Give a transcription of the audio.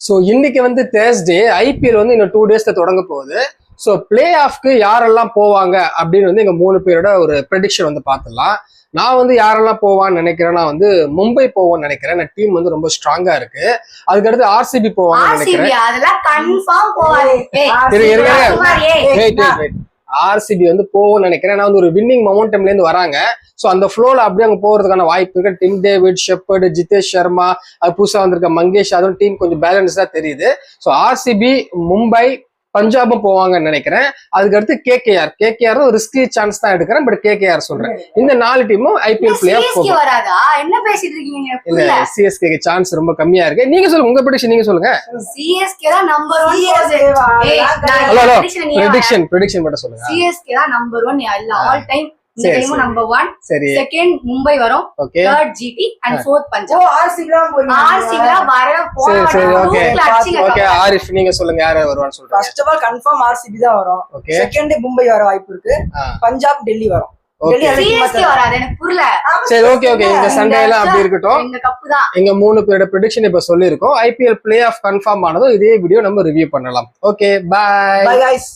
So இன்னைக்கு வந்து Thursday, IPL வந்து இன்னும் 2 டேஸ்ல தொடங்க போகுது. ஸோ பிளே ஆஃப்க்கு யாரெல்லாம் போவாங்க அப்படின்னு வந்து எங்க 3 பேரோட ஒரு ப்ரெடிக்ஷன் வந்து பார்த்துடலாம். நான் வந்து யாரெல்லாம் போவான்னு நினைக்கிறேன்னா வந்து மும்பை போவோம்னு நினைக்கிறேன். நான் டீம் வந்து ரொம்ப ஸ்ட்ராங்கா இருக்கு. அதுக்கடுத்து ஆர்சிபி போவாங்கன்னு நினைக்கிறேன். ஆர்சிபி வந்து போவோம்னு நினைக்கிறேன். நான் வந்து ஒரு வின்னிங் மொமெண்டம்ல இருந்து வராங்க. ஸோ அந்த ஃப்ளோல அப்படியே அங்கே போகிறதுக்கான வாய்ப்பு இருக்கு. Tim David, shepherd, Jitesh Sharma, அது புதுசாக வந்திருக்க மங்கேஷ், அதுவும் டீம் கொஞ்சம் பேலன்ஸ்டா தெரியுது. ஸோ ஆர்சிபி, மும்பை, பஞ்சாபும் போவாங்கன்னு நினைக்கிறேன். அதுக்கடுத்து கேகேஆர் ஒரு ரிஸ்கி சான்ஸ் தான் எடுக்கிறேன். பட் கேகேஆர் சொல்றேன். இந்த 4 டீமும் ஐபிஎல் பிளே ஆஃப் போகும். என்ன பேசிட்டு இருக்கீங்க? இல்ல, சிஎஸ்கேக்கு சான்ஸ் ரொம்ப கம்மியா இருக்கு. நீங்க சொல்லுங்க, உங்க ப்ரெடிக்ஷன் நீங்க சொல்லுங்க. சிஎஸ்கே தான் நம்பர் 1. ஹலோ, ப்ரெடிக்ஷன் மட்டும் சொல்லுங்க. சிஎஸ்கே தான் நம்பர் 1 எல்லா ஆல் டைம். இந்த டைம் நம்பர் 1. சரி. செகண்ட் மும்பை வரும். Third GT and fourth Punjab. RCB தான் வர போற. சரி, ஓகே. ஓகே, ஆரிஃப் நீங்க சொல்லுங்க யார் வருவான்னு சொல்றீங்க. First of all confirm RCB தான் வரும். செகண்ட் மும்பை வர வாய்ப்பு இருக்கு. பஞ்சாப், டெல்லி வரும். சிஎஸ்கே வராது, எனக்கு புரியல. சரி, ஓகே. இந்த சண்டே எல்லாம் அப்படி இருக்கட்டும். இந்த கப் தான். எங்க 3 பேரோட ப்ரெடிக்ஷன் இப்ப சொல்லிருக்கோம். ஐபிஎல் பிளே ஆஃப் கன்ஃபார்ம் ஆனதும் இதே வீடியோ நம்ம ரிவ்யூ பண்ணலாம். Okay, bye bye guys.